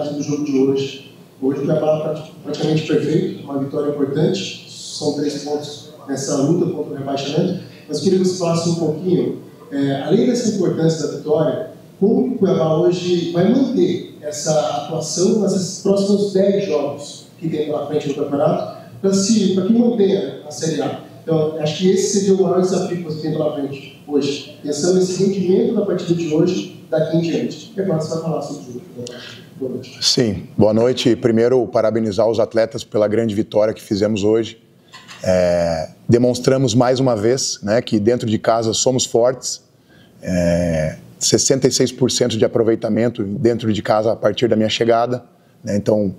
parte do jogo de hoje. Hoje o Cuiabá praticamente perfeito, uma vitória importante, são 3 pontos nessa luta contra o rebaixamento, mas queria que você falasse um pouquinho, além dessa importância da vitória, como o Cuiabá hoje vai manter essa atuação nesses próximos 10 jogos que tem pela frente no campeonato, para que mantenha a Série A. Então, acho que esse seria o maior desafio que você tem pela frente hoje, pensando nesse rendimento da partida de hoje, daqui em diante. E agora você vai falar sobre o jogo. Boa noite. Sim, boa noite. Primeiro, parabenizar os atletas pela grande vitória que fizemos hoje. Demonstramos mais uma vez, né, que dentro de casa somos fortes. 66% de aproveitamento dentro de casa a partir da minha chegada, né? Então,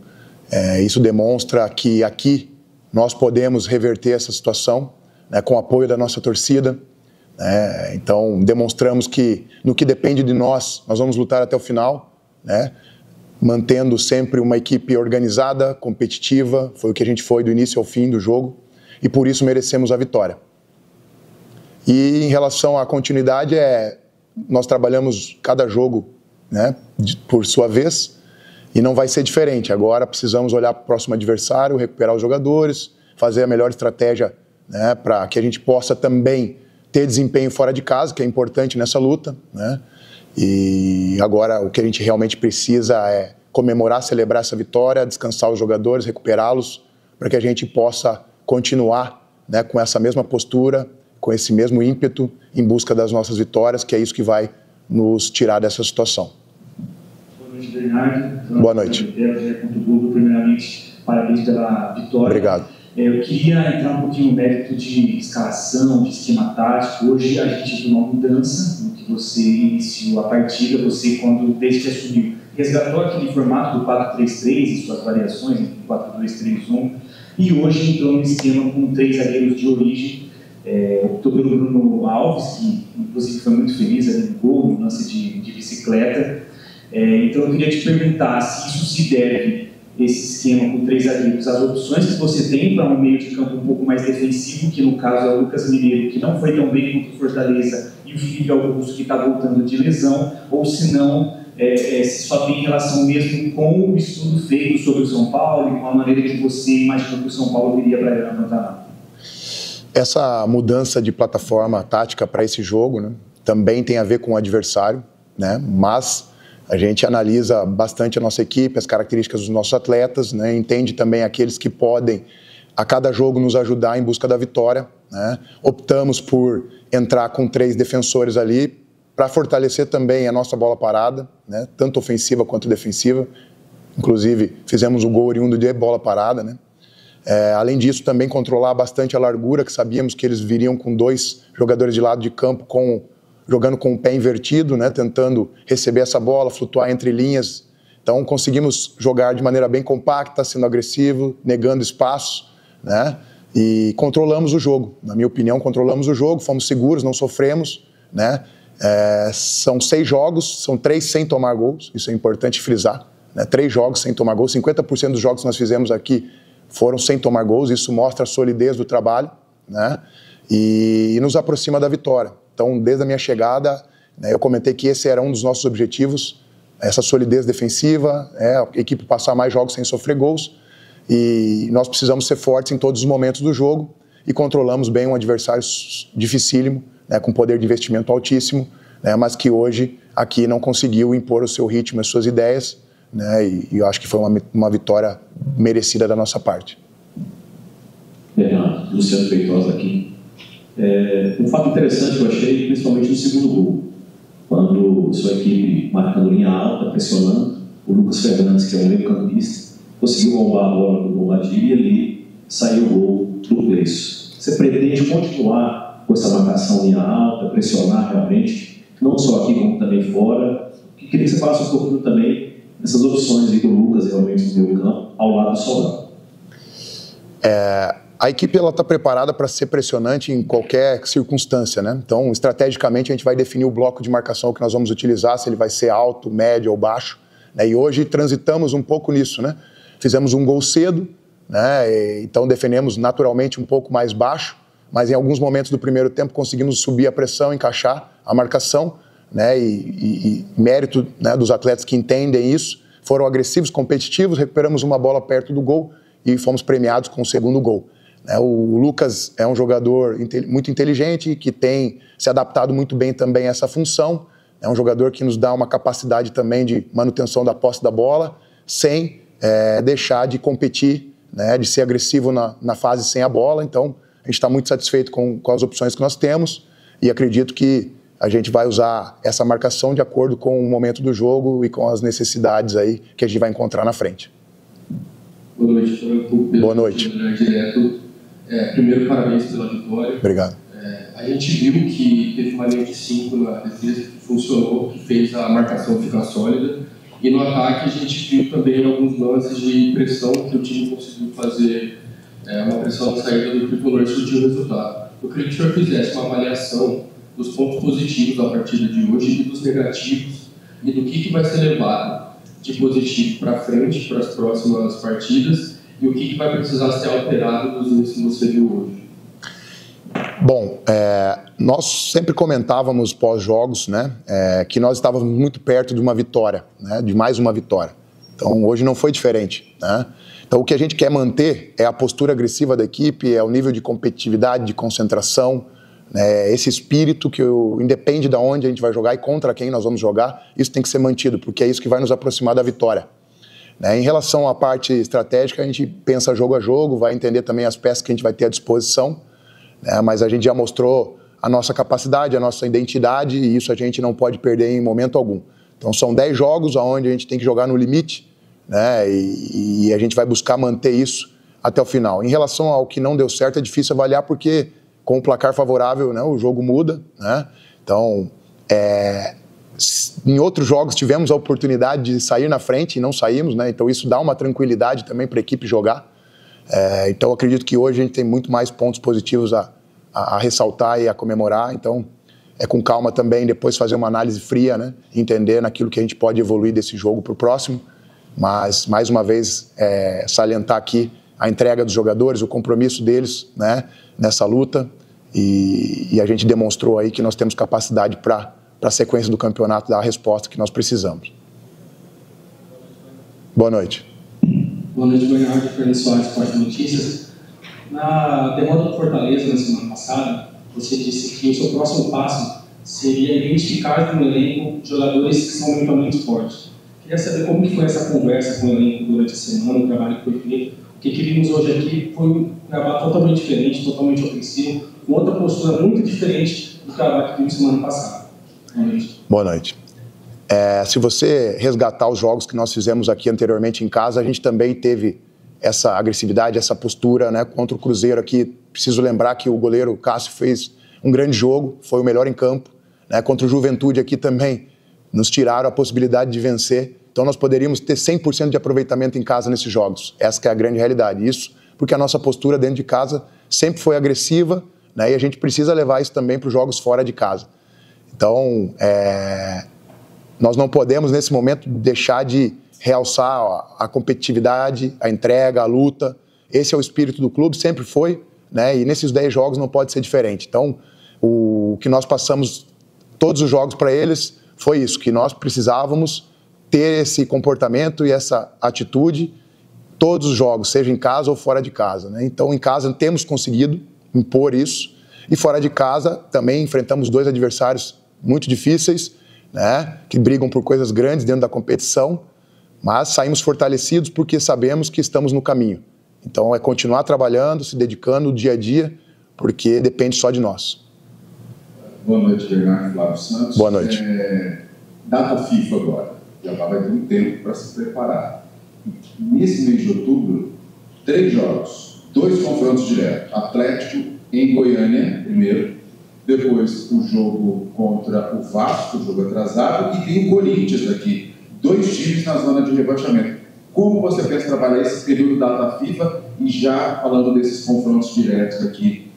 isso demonstra que aqui nós podemos reverter essa situação, né, com o apoio da nossa torcida. Então, demonstramos que no que depende de nós vamos lutar até o final, né, mantendo sempre uma equipe organizada, competitiva. Foi o que a gente foi do início ao fim do jogo e por isso merecemos a vitória. E em relação à continuidade, nós trabalhamos cada jogo, né, por sua vez, e não vai ser diferente. Agora precisamos olhar para o próximo adversário, recuperar os jogadores, fazer a melhor estratégia, né, para que a gente possa também ter desempenho fora de casa, que é importante nessa luta, né? E agora o que a gente realmente precisa é comemorar, celebrar essa vitória, descansar os jogadores, recuperá-los, para que a gente possa continuar, né, com essa mesma postura, com esse mesmo ímpeto em busca das nossas vitórias, que é isso que vai nos tirar dessa situação. Boa noite, Bernardo. Boa noite. Primeiramente, parabéns pela vitória. Obrigado. Eu queria entrar um pouquinho no mérito de escalação, de esquema tático. Hoje a gente viu uma mudança no que você iniciou a partida. Você, desde que assumiu, resgatou aquele formato do 4-3-3 e suas variações entre 4-2-3-1. E hoje entrou no esquema com 3 zagueiros de origem. Optou pelo Bruno Alves, que inclusive foi muito feliz ali no gol, no lance de bicicleta. Então eu queria te perguntar se isso se deve, esse esquema com 3 zagueiros, às opções que você tem para um meio de campo um pouco mais defensivo, que no caso é o Lucas Mineiro, que não foi tão bem contra o Fortaleza, e o Felipe Augusto, que está voltando de lesão, ou se não, se só tem relação mesmo com o estudo feito sobre o São Paulo e com a maneira que você imaginou que o São Paulo viria para a Pantanal. Essa mudança de plataforma tática para esse jogo, né, também tem a ver com o adversário, né, mas a gente analisa bastante a nossa equipe, as características dos nossos atletas, né, entende também aqueles que podem, a cada jogo, nos ajudar em busca da vitória, né. Optamos por entrar com 3 defensores ali para fortalecer também a nossa bola parada, né, tanto ofensiva quanto defensiva. Inclusive, fizemos o gol oriundo de bola parada, né. Além disso, também controlar bastante a largura, que sabíamos que eles viriam com 2 jogadores de lado de campo jogando com o pé invertido, né, tentando receber essa bola, flutuar entre linhas. Então conseguimos jogar de maneira bem compacta, sendo agressivo, negando espaço, né, e controlamos o jogo. Na minha opinião, controlamos o jogo, fomos seguros, não sofremos, né. São 6 jogos, são 3 sem tomar gols, isso é importante frisar, né, 3 jogos sem tomar gols, 50% dos jogos que nós fizemos aqui foram sem tomar gols. Isso mostra a solidez do trabalho, né, e nos aproxima da vitória. Então, desde a minha chegada, né, eu comentei que esse era um dos nossos objetivos, essa solidez defensiva, a equipe passar mais jogos sem sofrer gols, e nós precisamos ser fortes em todos os momentos do jogo, e controlamos bem um adversário dificílimo, né, com poder de investimento altíssimo, né, mas que hoje aqui não conseguiu impor o seu ritmo, as suas ideias, né, e eu acho que foi uma vitória merecida da nossa parte. Bernardo, Luciano Feitosa aqui. Um fato interessante que eu achei, principalmente no segundo gol, quando sua equipe marcando linha alta, pressionando, o Lucas Fernandes, que é um meio-campista, conseguiu bombar a bola do Bombadir e ali saiu o gol do Gleison. Você pretende continuar com essa marcação linha alta, pressionar realmente, não só aqui como também fora? Queria que você falasse um pouquinho também essas opções aí do Lucas realmente no meio campo, ao lado do Sobral. A equipe está preparada para ser pressionante em qualquer circunstância, né? Então, estrategicamente, a gente vai definir o bloco de marcação que nós vamos utilizar, se ele vai ser alto, médio ou baixo, né? E hoje transitamos um pouco nisso, né? Fizemos um gol cedo, né? Então defendemos naturalmente um pouco mais baixo, mas em alguns momentos do primeiro tempo conseguimos subir a pressão, encaixar a marcação, né, e mérito, né, dos atletas que entendem isso, foram agressivos, competitivos, recuperamos uma bola perto do gol e fomos premiados com o segundo gol. O Lucas é um jogador muito inteligente, que tem se adaptado muito bem também a essa função. É um jogador que nos dá uma capacidade também de manutenção da posse da bola, sem deixar de competir, né, de ser agressivo na fase sem a bola. Então, a gente está muito satisfeito com as opções que nós temos e acredito que a gente vai usar essa marcação de acordo com o momento do jogo e com as necessidades aí que a gente vai encontrar na frente. Boa noite. Boa noite. Primeiro, parabéns pela vitória. Obrigado. A gente viu que teve uma linha de 5 na defesa que funcionou, que fez a marcação ficar sólida. E no ataque a gente viu também alguns lances de pressão que o time conseguiu fazer uma pressão na saída do tricolor e surtiu o resultado. Eu queria que o senhor fizesse uma avaliação dos pontos positivos da partida de hoje e dos negativos e do que vai ser levado de positivo para frente, para as próximas partidas e o que vai precisar ser alterado dos lances que você viu hoje. Bom, nós sempre comentávamos pós-jogos, né, que nós estávamos muito perto de uma vitória, né, de mais uma vitória. Então, hoje não foi diferente, né? Então, o que a gente quer manter é a postura agressiva da equipe, é o nível de competitividade, de concentração, né, esse espírito que independe de onde a gente vai jogar e contra quem nós vamos jogar, isso tem que ser mantido, porque é isso que vai nos aproximar da vitória. Em relação à parte estratégica, a gente pensa jogo a jogo, vai entender também as peças que a gente vai ter à disposição, mas a gente já mostrou a nossa capacidade, a nossa identidade, e isso a gente não pode perder em momento algum. Então são 10 jogos onde a gente tem que jogar no limite, né, e a gente vai buscar manter isso até o final. Em relação ao que não deu certo, é difícil avaliar porque com o placar favorável, né, o jogo muda, né? Então, em outros jogos tivemos a oportunidade de sair na frente e não saímos, né? Então isso dá uma tranquilidade também para a equipe jogar. Então acredito que hoje a gente tem muito mais pontos positivos a ressaltar e a comemorar. Então é com calma também depois fazer uma análise fria, né? Entender naquilo que a gente pode evoluir desse jogo para o próximo. Mas mais uma vez salientar aqui a entrega dos jogadores, o compromisso deles, né, nessa luta e a gente demonstrou aí que nós temos capacidade para a sequência do campeonato dar a resposta que nós precisamos. Boa noite. Boa noite, Bernardo. Fernando Soares, Esporte Notícias. Na derrota do Fortaleza na semana passada, você disse que o seu próximo passo seria identificar no elenco jogadores que são mentalmente fortes. Queria saber como que foi essa conversa com o elenco durante a semana, o trabalho que foi feito. O que vimos hoje aqui foi um trabalho totalmente diferente, totalmente ofensivo, com outra postura muito diferente do trabalho que vimos semana passada. Boa noite. Boa noite. Se você resgatar os jogos que nós fizemos aqui anteriormente em casa, a gente também teve essa agressividade, essa postura, né, contra o Cruzeiro aqui. Preciso lembrar que o goleiro Cássio fez um grande jogo, foi o melhor em campo, né, contra o Juventude aqui também. Nos tiraram a possibilidade de vencer. Então nós poderíamos ter 100% de aproveitamento em casa nesses jogos. Essa que é a grande realidade. Isso porque a nossa postura dentro de casa sempre foi agressiva, né, e a gente precisa levar isso também para os jogos fora de casa. Então, nós não podemos nesse momento deixar de realçar a competitividade, a entrega, a luta. Esse é o espírito do clube, sempre foi, né, e nesses 10 jogos não pode ser diferente. Então, o que nós passamos todos os jogos para eles foi isso, que nós precisávamos ter esse comportamento e essa atitude todos os jogos, seja em casa ou fora de casa, né? Então, em casa temos conseguido impor isso e fora de casa também enfrentamos 2 adversários muito difíceis, né? Que brigam por coisas grandes dentro da competição, mas saímos fortalecidos porque sabemos que estamos no caminho. Então, é continuar trabalhando, se dedicando dia a dia, porque depende só de nós. Boa noite, Bernardo. Flávio Santos. Boa noite. Data FIFA agora. Já vai ter um tempo para se preparar. Nesse mês de outubro, 3 jogos, 2 confrontos diretos. Atlético em Goiânia, primeiro. Depois o jogo contra o Vasco, o jogo atrasado. E tem o Corinthians aqui. 2 times na zona de rebaixamento. Como você pensa trabalhar esse período da data FIFA e já falando desses confrontos diretos aqui,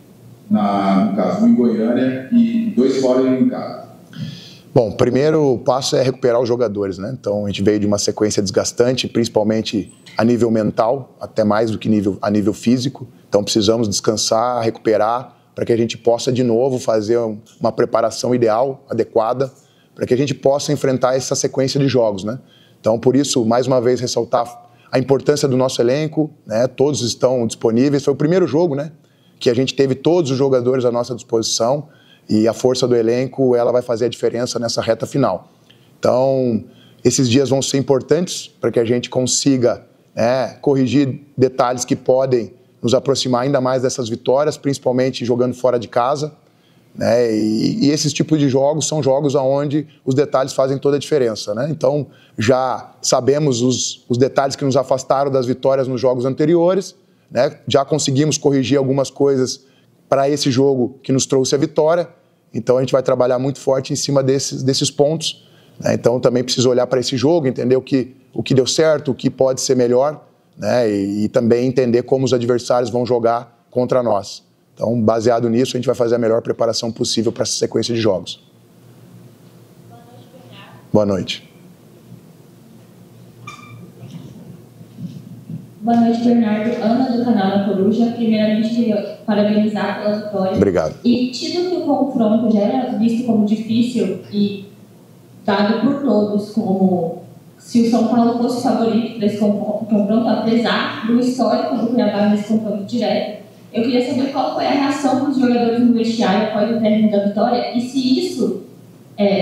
no caso, um em Goiânia e 2 fora e um em casa? Bom, o primeiro passo é recuperar os jogadores, né? Então a gente veio de uma sequência desgastante, principalmente a nível mental, até mais do que a nível físico. Então precisamos descansar, recuperar, para que a gente possa de novo fazer uma preparação ideal, adequada, para que a gente possa enfrentar essa sequência de jogos, né? Então, por isso, mais uma vez, ressaltar a importância do nosso elenco, né? Todos estão disponíveis. Foi o primeiro jogo, né, que a gente teve todos os jogadores à nossa disposição, e a força do elenco, ela vai fazer a diferença nessa reta final. Então, esses dias vão ser importantes para que a gente consiga, né, corrigir detalhes que podem nos aproximar ainda mais dessas vitórias, principalmente jogando fora de casa, né? E esses tipos de jogos são jogos onde os detalhes fazem toda a diferença, né? Então, já sabemos os detalhes que nos afastaram das vitórias nos jogos anteriores, né? Já conseguimos corrigir algumas coisas para esse jogo que nos trouxe a vitória, então a gente vai trabalhar muito forte em cima desses pontos, né? Então, também preciso olhar para esse jogo, entender o que deu certo, o que pode ser melhor, né? E também entender como os adversários vão jogar contra nós. Então, baseado nisso, a gente vai fazer a melhor preparação possível para essa sequência de jogos. Boa noite, Bernardo. Boa noite, Bernardo. Ana, do canal da Coruja. Primeiramente, queria parabenizar pela vitória. Obrigado. E, tido que o confronto já era visto como difícil e dado por todos como se o São Paulo fosse favorito para esse confronto, apesar do histórico do Cuiabá nesse confronto direto, eu queria saber qual foi a reação dos jogadores no vestiário após o término da vitória e se isso,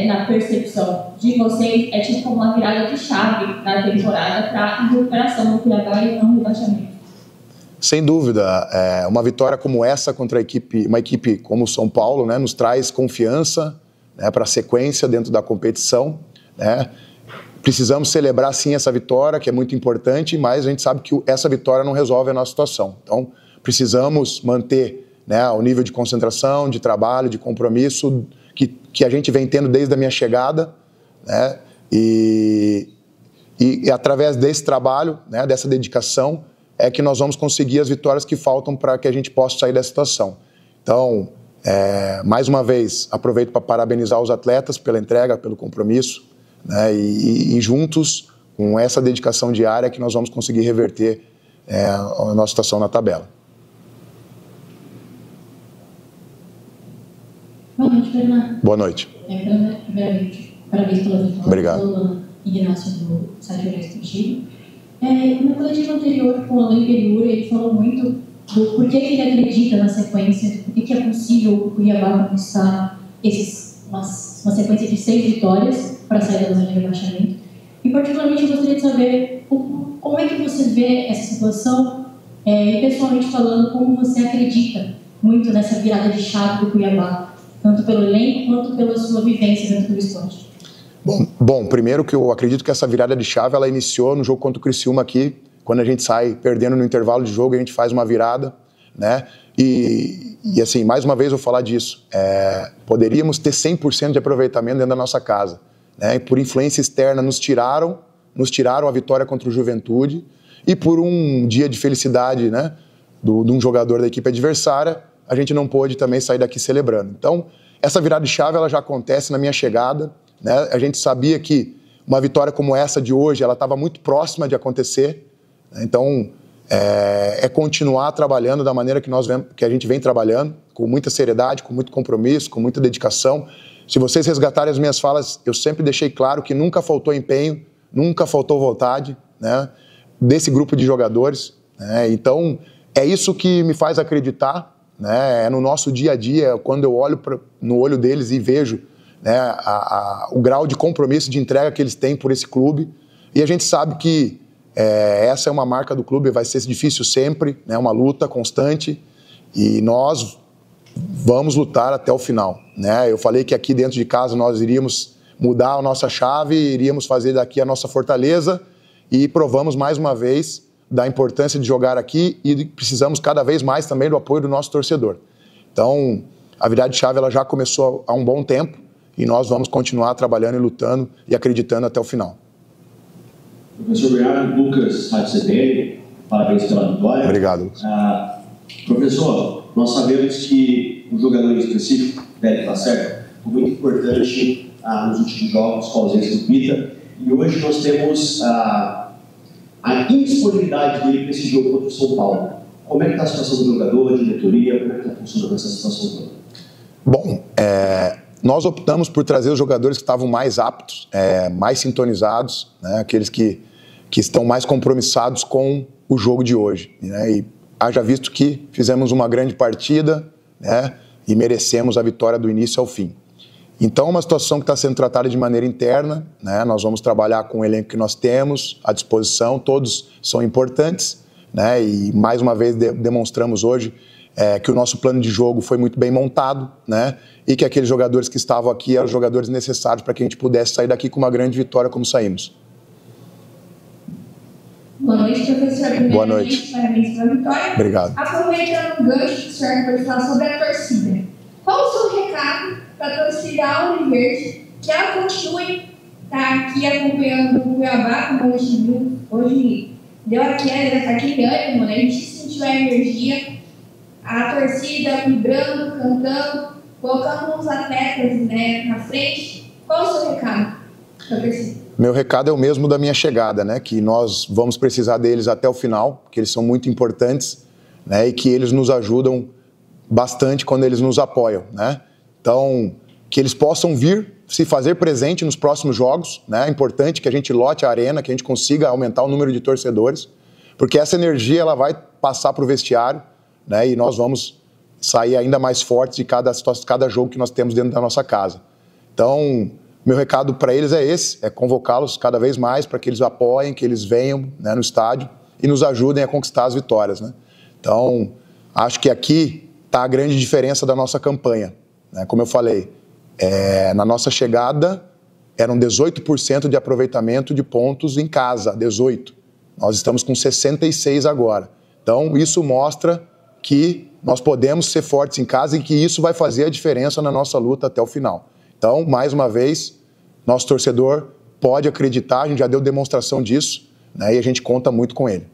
na percepção de vocês, é tipo uma virada de chave na temporada para a recuperação do Cuiabá e não rebaixamento. Sem dúvida, uma vitória como essa contra uma equipe como o São Paulo, né, nos traz confiança, né, para a sequência dentro da competição, né? Precisamos celebrar sim essa vitória, que é muito importante, mas a gente sabe que essa vitória não resolve a nossa situação. Então, precisamos manter, né, o nível de concentração, de trabalho, de compromisso que a gente vem tendo desde a minha chegada, né, e através desse trabalho, né, dessa dedicação, é que nós vamos conseguir as vitórias que faltam para que a gente possa sair dessa situação. Então, mais uma vez, aproveito para parabenizar os atletas pela entrega, pelo compromisso, né, e juntos, com essa dedicação diária, que nós vamos conseguir reverter a nossa situação na tabela. Boa noite, Bernardo. Boa noite. Primeiramente, parabéns pela vitória. Obrigado. Pelo Ignacio do site Honesto Giro. Na coletiva anterior, com o Alain Periura, ele falou muito do porquê que ele acredita na sequência, do porquê que é possível o Cuiabá conquistar uma sequência de 6 vitórias para sair da zona de rebaixamento. E, particularmente, eu gostaria de saber como é que você vê essa situação, e pessoalmente falando, como você acredita muito nessa virada de chave do Cuiabá, tanto pelo elenco quanto pela sua vivência dentro do esporte. Bom, primeiro que eu acredito que essa virada de chave, ela iniciou no jogo contra o Criciúma aqui, quando a gente sai perdendo no intervalo de jogo, a gente faz uma virada, né? E assim, mais uma vez eu vou falar disso, poderíamos ter 100% de aproveitamento dentro da nossa casa, né? E por influência externa nos tiraram a vitória contra o Juventude, e por um dia de felicidade, né, de um jogador da equipe adversária, a gente não pôde também sair daqui celebrando. Então, essa virada de chave, ela já acontece na minha chegada, né? A gente sabia que uma vitória como essa de hoje, ela estava muito próxima de acontecer, né? Então, continuar trabalhando da maneira que a gente vem trabalhando, com muita seriedade, com muito compromisso, com muita dedicação. Se vocês resgatarem as minhas falas, eu sempre deixei claro que nunca faltou empenho, nunca faltou vontade, né, desse grupo de jogadores, né? Então, é isso que me faz acreditar, né? É no nosso dia a dia, quando eu olho no olho deles e vejo, né, o grau de compromisso, de entrega que eles têm por esse clube. E a gente sabe que essa é uma marca do clube, vai ser difícil sempre, né, uma luta constante, e nós vamos lutar até o final, né? Eu falei que aqui dentro de casa nós iríamos mudar a nossa chave, iríamos fazer daqui a nossa fortaleza, e provamos mais uma vez da importância de jogar aqui, e precisamos cada vez mais também do apoio do nosso torcedor. Então, a virada de chave, ela já começou há um bom tempo, e nós vamos continuar trabalhando e lutando e acreditando até o final. Professor Bernardo, Lucas, Rádio CBN, parabéns pela vitória. Obrigado. Professor, nós sabemos que o jogador específico, Délio Lacerda, foi muito importante nos últimos jogos com a ausência do Pita, e hoje nós temos a indisponibilidade dele para esse jogo contra o São Paulo. Como é que está a situação do jogador, a diretoria, como é que está funcionando essa situação toda? Bom, nós optamos por trazer os jogadores que estavam mais aptos, mais sintonizados, né? Aqueles que estão mais compromissados com o jogo de hoje, né? E haja visto que fizemos uma grande partida, né? E merecemos a vitória do início ao fim. Então, é uma situação que está sendo tratada de maneira interna, né? Nós vamos trabalhar com o elenco que nós temos à disposição, todos são importantes, né? E mais uma vez demonstramos hoje que o nosso plano de jogo foi muito bem montado, né? E que aqueles jogadores que estavam aqui eram os jogadores necessários para que a gente pudesse sair daqui com uma grande vitória como saímos. Boa noite, professor. Boa noite. Parabéns pela vitória. Obrigado. Aproveitando o gancho que o senhor pode falar sobre a torcida. Qual o seu recado para a torcida Alviverde, que ela continue aqui acompanhando o Cuiabá, como a gente viu hoje, deu aquele ânimo, né? A gente sentiu a energia, a torcida vibrando, cantando, colocando os atletas, né, na frente. Qual o seu recado para a torcida? Meu recado é o mesmo da minha chegada, né? Que nós vamos precisar deles até o final, porque eles são muito importantes, né? E que eles nos ajudam bastante quando eles nos apoiam, né? Então, que eles possam vir se fazer presente nos próximos jogos, né? É importante que a gente lote a arena, que a gente consiga aumentar o número de torcedores, porque essa energia ela vai passar para o vestiário, né? E nós vamos sair ainda mais fortes de cada jogo que nós temos dentro da nossa casa. Então, meu recado para eles é esse, é convocá-los cada vez mais para que eles apoiem, que eles venham, né, no estádio e nos ajudem a conquistar as vitórias, né? Então, acho que aqui está a grande diferença da nossa campanha, né? Como eu falei, na nossa chegada eram 18% de aproveitamento de pontos em casa, 18%. Nós estamos com 66% agora. Então, isso mostra que nós podemos ser fortes em casa e que isso vai fazer a diferença na nossa luta até o final. Então, mais uma vez, nosso torcedor pode acreditar, a gente já deu demonstração disso, né, e a gente conta muito com ele.